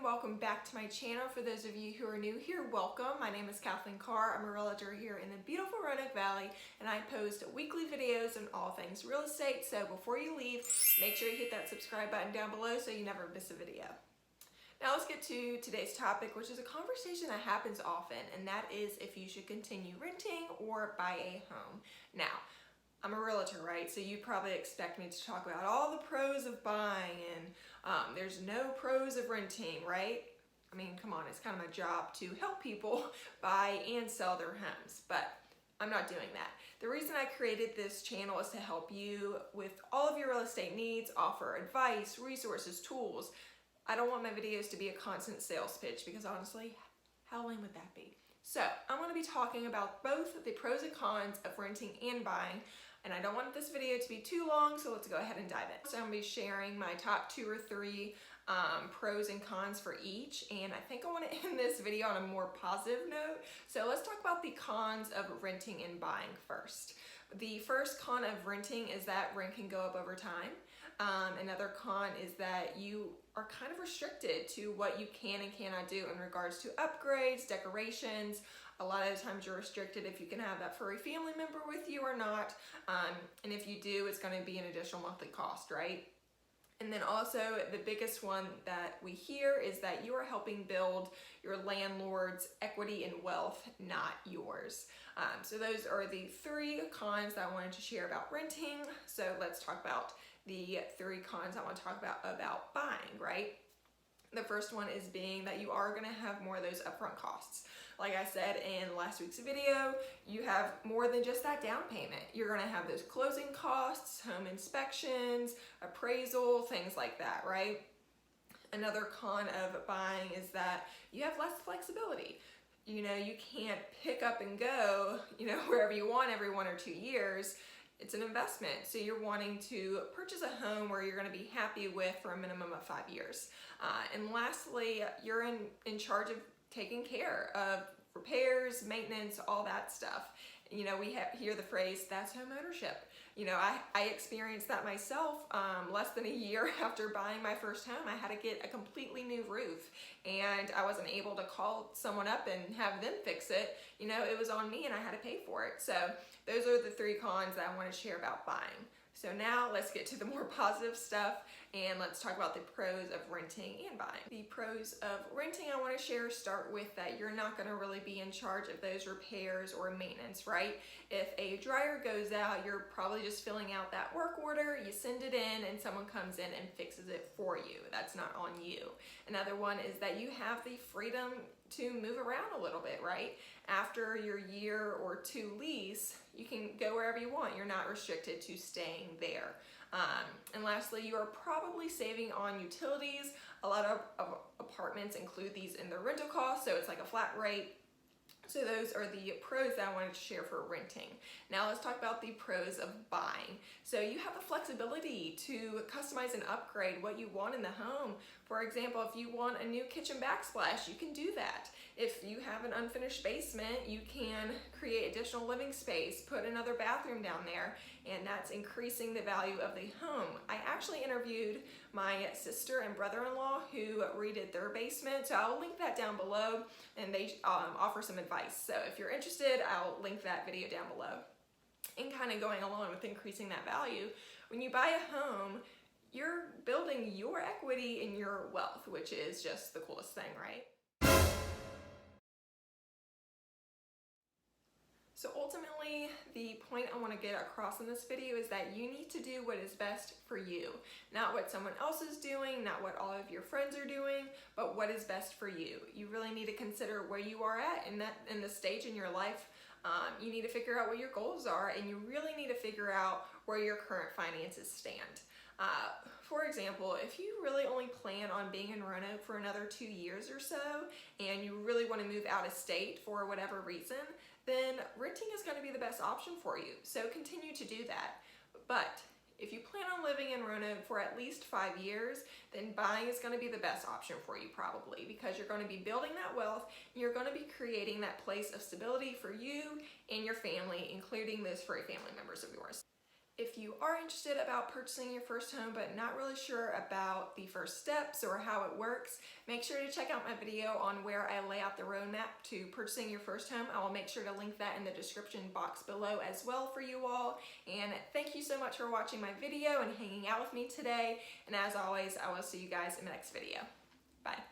welcome back to my channel. For those of you who are new here, welcome. My name is Kathleen Carr. I'm a realtor here in the beautiful Roanoke Valley, and I post weekly videos on all things real estate. So before you leave, make sure you hit that subscribe button down below so you never miss a video. Now let's get to today's topic, which is a conversation that happens often, and that is if you should continue renting or buy a home. Now, I'm a realtor, right? So you probably expect me to talk about all the pros of buying and there's no pros of renting, right? I mean, come on, it's kind of my job to help people buy and sell their homes, but I'm not doing that. The reason I created this channel is to help you with all of your real estate needs, offer advice, resources, tools. I don't want my videos to be a constant sales pitch because honestly, how lame would that be? So I'm going to be talking about both the pros and cons of renting and buying, and I don't want this video to be too long, so let's go ahead and dive in. So I'm going to be sharing my top 2 or 3 pros and cons for each, and I think I want to end this video on a more positive note. So let's talk about the cons of renting and buying first. The first con of renting is that rent can go up over time. Another con is that you are kind of restricted to what you can and cannot do in regards to upgrades, decorations. A lot of the times you're restricted if you can have that furry family member with you or not. And if you do, it's going to be an additional monthly cost, right? And then also the biggest one that we hear is that you are helping build your landlord's equity and wealth, not yours. So those are the 3 cons that I wanted to share about renting. So let's talk about the 3 cons I want to talk about buying, right? The first one is being that you are going to have more of those upfront costs. Like I said in last week's video, you have more than just that down payment. You're going to have those closing costs, home inspections, appraisal, things like that, right? Another con of buying is that you have less flexibility. You know, you can't pick up and go, wherever you want every 1 or 2 years. It's an investment, so you're wanting to purchase a home where you're going to be happy with for a minimum of 5 years. And lastly, you're in charge of taking care of repairs, maintenance, all that stuff. We hear the phrase, that's home ownership. I experienced that myself less than a year after buying my first home. I had to get a completely new roof, and I wasn't able to call someone up and have them fix it. It was on me and I had to pay for it. So those are the 3 cons that I want to share about buying. So now let's get to the more positive stuff and let's talk about the pros of renting and buying. The pros of renting I want to share start with that you're not going to really be in charge of those repairs or maintenance, right? If a dryer goes out, you're probably just filling out that work order, you send it in and someone comes in and fixes it for you. That's not on you. Another one is that you have the freedom to move around a little bit, right? After your year or 2 lease, you can go wherever you want. You're not restricted to staying there. And lastly, you are probably saving on utilities. A lot of apartments include these in their rental costs, so it's like a flat rate. So those are the pros that I wanted to share for renting. Now let's talk about the pros of buying. So you have the flexibility to customize and upgrade what you want in the home. For example, if you want a new kitchen backsplash, you can do that. If you have an unfinished basement, you can create additional living space, put another bathroom down there, and that's increasing the value of the home. I actually interviewed my sister and brother-in-law who redid their basement, so I'll link that down below, and they offer some advice. So if you're interested, I'll link that video down below. And kind of going along with increasing that value, when you buy a home, you're building your equity and your wealth, which is just the coolest thing, right? So ultimately, the point I want to get across in this video is that you need to do what is best for you. Not what someone else is doing, not what all of your friends are doing, but what is best for you. You really need to consider where you are at in the stage in your life. You need to figure out what your goals are, and you really need to figure out where your current finances stand. For example, if you really only plan on being in Roanoke for another 2 years or so, and you really want to move out of state for whatever reason, then renting is going to be the best option for you. So continue to do that. But if you plan on living in Roanoke for at least 5 years, then buying is going to be the best option for you probably, because you're going to be building that wealth and you're going to be creating that place of stability for you and your family, including those furry family members of yours. If you are interested about purchasing your first home but not really sure about the first steps or how it works, make sure to check out my video on where I lay out the roadmap to purchasing your first home. I will make sure to link that in the description box below as well for you all. And thank you so much for watching my video and hanging out with me today. And as always, I will see you guys in the next video. Bye.